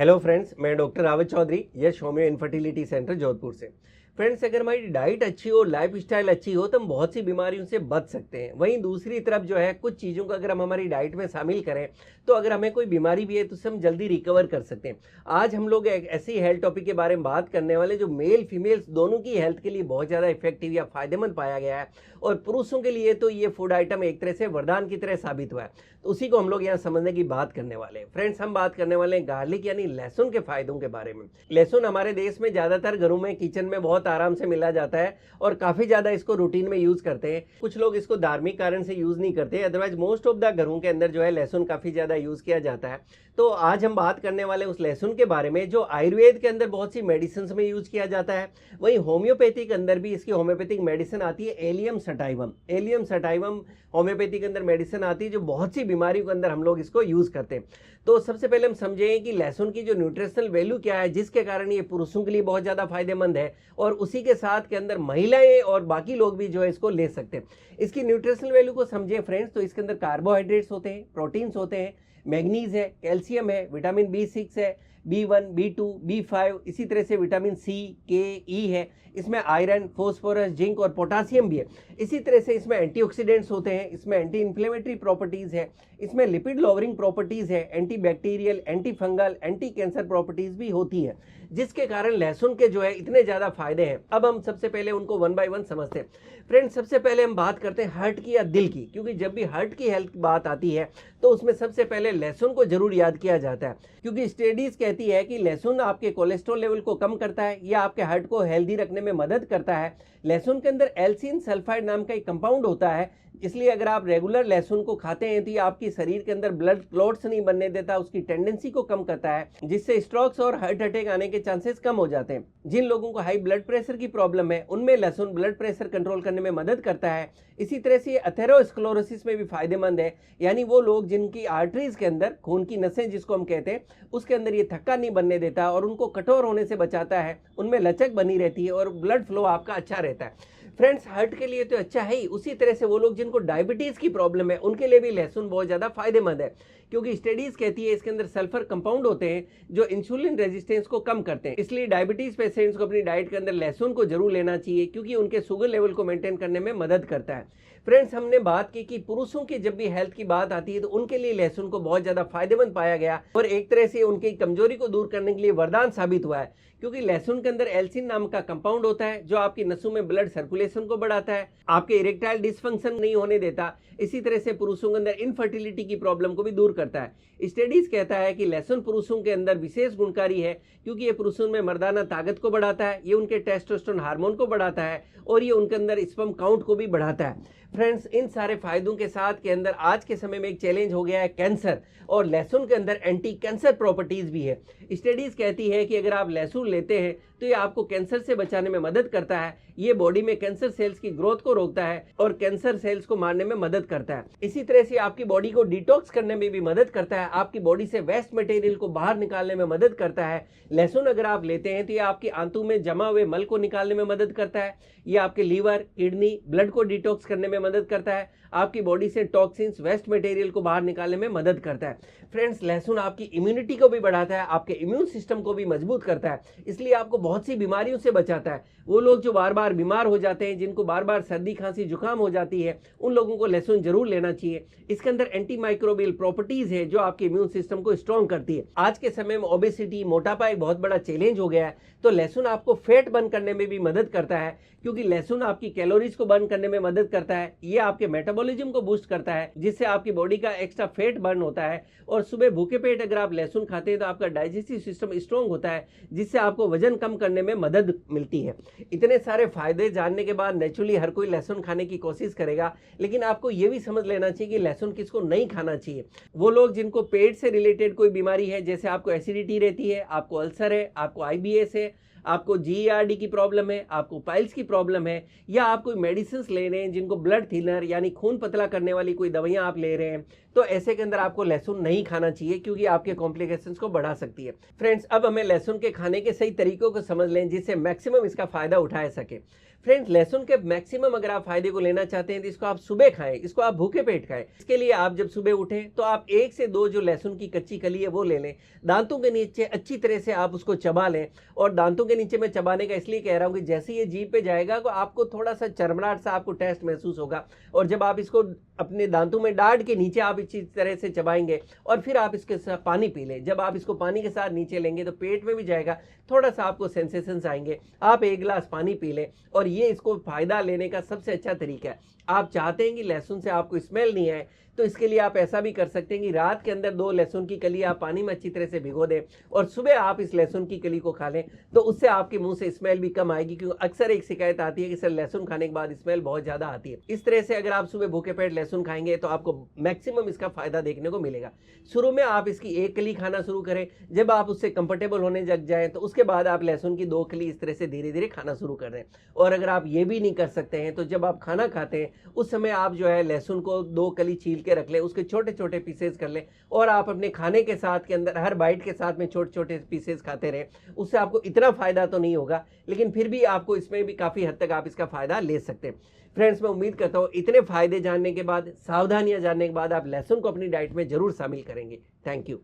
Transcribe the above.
Hello friends, मैं doctor Rawat Chaudhary, यश homeo infertility centre Jodhpur से। Friends, अगर हमारी डाइट अच्छी हो, लाइफ स्टाइल अच्छी हो तो हम बहुत सी बीमारियों से बच सकते हैं। वहीं दूसरी तरफ जो है, कुछ चीज़ों को अगर हम हमारी डाइट में शामिल करें तो अगर हमें कोई बीमारी भी है तो उससे हम जल्दी रिकवर कर सकते हैं। आज हम लोग एक ऐसी हेल्थ टॉपिक के बारे में बात करने वाले जो मेल फीमेल्स दोनों की हेल्थ के लिए बहुत ज़्यादा इफेक्टिव या फायदेमंद पाया गया है, और पुरुषों के लिए तो ये फूड आइटम एक तरह से वरदान की तरह साबित हुआ है। तो उसी को हम लोग यहाँ समझने की बात करने वाले हैं। फ्रेंड्स, हम बात करने वाले हैं गार्लिक यानी लहसुन के फायदों के बारे में। लहसुन हमारे देश में ज़्यादातर घरों में, किचन में बहुत आराम से मिला जाता है और काफ़ी ज़्यादा इसको रूटीन में यूज़ करते हैं। कुछ लोग इसको धार्मिक कारण से यूज़ नहीं करते, अदरवाइज मोस्ट ऑफ द घरों के अंदर जो है लहसुन काफ़ी ज़्यादा यूज़ किया जाता है। तो आज हम बात करने वाले उस लहसुन के बारे में जो आयुर्वेद के अंदर बहुत सी मेडिसिन में यूज़ किया जाता है। वहीं होम्योपैथी के अंदर भी इसकी होम्योपैथिक मेडिसिन आती है, allium sativum. Allium sativum homeopathy के अंदर मेडिसिन आती है जो बहुत सी बीमारियों के अंदर हम लोग इसको यूज़ करते हैं। तो सबसे पहले हम समझें कि लहसुन की जो न्यूट्रिशनल वैल्यू क्या है, जिसके कारण ये पुरुषों के लिए बहुत ज़्यादा फायदेमंद है, और उसी के साथ के अंदर महिलाएं और बाकी लोग भी जो है इसको ले सकते हैं। इसकी न्यूट्रिशनल वैल्यू को समझें फ्रेंड्स, तो इसके अंदर कार्बोहाइड्रेट्स होते हैं, प्रोटीन्स होते हैं, मैग्नीज है, कैल्शियम है, विटामिन B6 है, B1, B2, B5, इसी तरह से विटामिन C, K, E है। इसमें आयरन, फॉस्फोरस, जिंक और पोटासियम भी है। इसी तरह से इसमें एंटीऑक्सीडेंट्स होते हैं, इसमें एंटी इन्फ्लेमेटरी प्रॉपर्टीज़ है, इसमें लिपिड लॉवरिंग प्रॉपर्टीज़ है, anti bacterial, anti fungal, anti cancer properties भी होती है, जिसके कारण लहसुन के जो है इतने ज़्यादा फायदे हैं। अब हम सबसे पहले उनको वन बाय वन समझते हैं। फ्रेंड्स, सबसे पहले हम बात करते हैं हार्ट की या दिल की, क्योंकि जब भी हार्ट की हेल्थ की बात आती है तो उसमें सबसे पहले लहसुन को जरूर याद किया जाता है, क्योंकि स्टडीज कहती है कि लहसुन आपके कोलेस्ट्रॉल लेवल को कम करता है या आपके हार्ट को हेल्दी रखने में मदद करता है। लहसुन के अंदर एल्सिन सल्फाइड नाम का एक कंपाउंड होता है, इसलिए अगर आप रेगुलर लहसुन को खाते हैं तो ये आपकी शरीर के अंदर ब्लड क्लॉट्स नहीं बनने देता, उसकी टेंडेंसी को कम करता है, जिससे स्ट्रोक्स और हार्ट अटैक आने के चांसेस कम हो जाते हैं। जिन लोगों को हाई ब्लड प्रेशर की प्रॉब्लम है उनमें लहसुन ब्लड प्रेशर कंट्रोल करने में मदद करता है। इसी तरह से अथेरोस्क्लेरोसिस में भी फायदेमंद है, यानी वो लोग जिनकी आर्टरीज के अंदर, खून की नसें जिसको हम कहते हैं, उसके अंदर ये थक्का नहीं बनने देता और उनको कठोर होने से बचाता है, उनमें लचक बनी रहती है और ब्लड फ्लो आपका अच्छा रहता है। फ्रेंड्स, हार्ट के लिए तो अच्छा है ही, उसी तरह से वो लोग जिनको डायबिटीज़ की प्रॉब्लम है उनके लिए भी लहसुन बहुत ज़्यादा फायदेमंद है, क्योंकि स्टडीज़ कहती है इसके अंदर सल्फर कंपाउंड होते हैं जो इंसुलिन रेजिस्टेंस को कम करते हैं। इसलिए डायबिटीज़ पेशेंट्स को अपनी डाइट के अंदर लहसुन को जरूर लेना चाहिए, क्योंकि उनके शुगर लेवल को मेंटेन करने में मदद करता है। फ्रेंड्स, हमने बात की कि पुरुषों की जब भी हेल्थ की बात आती है तो उनके लिए लहसुन को बहुत ज़्यादा फायदेमंद पाया गया और एक तरह से उनकी कमजोरी को दूर करने के लिए वरदान साबित हुआ है, क्योंकि लहसुन के अंदर एल्सिन नाम का कंपाउंड होता है जो आपकी नसों में ब्लड सर्कुलेशन को बढ़ाता है, आपके इरेक्टाइल डिसफंक्शन नहीं होने देता। इसी तरह से पुरुषों के अंदर इनफर्टिलिटी की प्रॉब्लम को भी दूर करता है। स्टडीज कहता है कि लहसुन पुरुषों के अंदर विशेष गुणकारी है, क्योंकि ये पुरुषों में मर्दाना ताकत को बढ़ाता है, ये उनके टेस्टोस्टेरोन हार्मोन को बढ़ाता है और ये उनके अंदर स्पर्म काउंट को भी बढ़ाता है। फ्रेंड्स, इन सारे फायदों के साथ के अंदर आज के समय में एक चैलेंज हो गया है कैंसर, और लहसुन के अंदर एंटी कैंसर प्रॉपर्टीज भी है। स्टडीज कहती है कि अगर आप लहसुन लेते हैं तो ये आपको कैंसर से बचाने में मदद करता है, ये बॉडी में कैंसर सेल्स की ग्रोथ को रोकता है और कैंसर सेल्स को मारने में मदद करता है। इसी तरह से आपकी बॉडी को डिटॉक्स करने में भी मदद करता है, आपकी बॉडी से वेस्ट मटेरियल को बाहर निकालने में मदद करता है। लहसुन अगर आप लेते हैं तो ये आपकी आंतों में जमा हुए मल को निकालने में मदद करता है, ये आपके लीवर, किडनी, ब्लड को डिटॉक्स करने में मदद करता है, आपकी बॉडी से टॉक्सिन्स, वेस्ट मटेरियल को बाहर निकालने में मदद करता है। फ्रेंड्स, लहसुन आपकी इम्यूनिटी को भी बढ़ाता है, आपके इम्यून सिस्टम को भी मजबूत करता है, इसलिए आपको बहुत सी बीमारियों से बचाता है। वो लोग जो बार बार बीमार हो जाते हैं, जिनको बार बार सर्दी, खांसी, जुकाम हो जाती है, उन लोगों को लहसुन जरूर लेना चाहिए। इसके अंदर एंटी माइक्रोबियल प्रॉपर्टीज है जो आपके इम्यून सिस्टम को स्ट्रॉन्ग करती है। आज के समय में ओबेसिटी, मोटापा एक बहुत बड़ा चैलेंज हो गया है, तो लहसुन आपको फैट बर्न करने में भी मदद करता है, क्योंकि लहसुन आपकी कैलोरीज को बर्न करने में मदद करता है, ये आपके मेटाबॉलिज्म को बूस्ट करता है, जिससे आपकी बॉडी का एक्स्ट्रा फैट बर्न होता है। और सुबह भूखे पेट अगर आप लहसुन खाते हैं तो आपका डाइजेस्टिव सिस्टम स्ट्रॉन्ग होता है, जिससे आपको वजन कम करने में मदद मिलती है। इतने सारे फायदे जानने के बाद नेचुरली हर कोई लहसुन खाने की कोशिश करेगा, लेकिन आपको ये भी समझ लेना चाहिए कि लहसुन किसको नहीं खाना चाहिए। वो लोग जिनको पेट से रिलेटेड कोई बीमारी है, जैसे आपको एसिडिटी रहती है, आपको अल्सर है, आपको IBS है, आपको GERD की प्रॉब्लम है, आपको पाइल्स की प्रॉब्लम है, या आप कोई मेडिसिन ले रहे हैं, जिनको ब्लड थिनर यानी खून पतला करने वाली कोई दवाइयां आप ले रहे हैं, तो ऐसे के अंदर आपको लहसुन नहीं खाना चाहिए, क्योंकि आपके कॉम्प्लिकेशंस को बढ़ा सकती है। फ्रेंड्स, अब हमें लहसुन के खाने के सही तरीकों को समझ लें, जिससे मैक्सिमम इसका फायदा उठा सके। फ्रेंड्स, लहसुन के मैक्सिमम अगर आप फायदे को लेना चाहते हैं तो इसको आप सुबह खाएं, इसको आप भूखे पेट खाएं। इसके लिए आप जब सुबह उठें तो आप 1 से 2 जो लहसुन की कच्ची कली है वो ले लें, दांतों के नीचे अच्छी तरह से आप उसको चबा लें। और दांतों के नीचे मैं चबाने का इसलिए कह रहा हूँ कि जैसे ये जीभ पे जाएगा तो आपको थोड़ा सा चरमराहट सा आपको टेस्ट महसूस होगा, और जब आप इसको अपने दांतों में डांट के नीचे आप इसी तरह से चबाएंगे और फिर आप इसके साथ पानी पी लें। जब आप इसको पानी के साथ नीचे लेंगे तो पेट में भी जाएगा, थोड़ा सा आपको सेंसेशंस आएंगे, आप 1 गिलास पानी पी लें। और ये इसको फायदा लेने का सबसे अच्छा तरीका है। आप चाहते हैं कि लहसुन से आपको स्मेल नहीं आए, तो इसके लिए आप ऐसा भी कर सकते हैं कि रात के अंदर 2 लहसुन की कली आप पानी में अच्छी तरह से भिगो दें और सुबह आप इस लहसुन की कली को खा लें, तो उससे आपके मुंह से स्मेल भी कम आएगी। क्योंकि अक्सर एक शिकायत आती है कि सर लहसुन खाने के बाद स्मेल बहुत ज़्यादा आती है। इस तरह से अगर आप सुबह भूखे पेट लहसुन खाएंगे तो आपको मैक्सिमम इसका फायदा देखने को मिलेगा। शुरू में आप इसकी 1 कली खाना शुरू करें, जब आप उससे कंफर्टेबल होने लग जाएं तो उसके बाद आप लहसुन की 2 कली इस तरह से धीरे धीरे खाना शुरू कर दें। और अगर आप ये भी नहीं कर सकते हैं तो जब आप खाना खाते हैं उस समय आप जो है लहसुन को 2 कली छील के रख लें, उसके छोटे छोटे पीसेस कर लें और आप अपने खाने के साथ के अंदर हर बाइट के साथ में छोटे छोटे पीसेस खाते रहें। उससे आपको इतना फायदा तो नहीं होगा, लेकिन फिर भी आपको इसमें भी काफ़ी हद तक आप इसका फायदा ले सकते हैं। फ्रेंड्स, मैं उम्मीद करता हूँ इतने फायदे जानने के बाद, सावधानियां जानने के बाद आप लहसुन को अपनी डाइट में जरूर शामिल करेंगे। Thank you.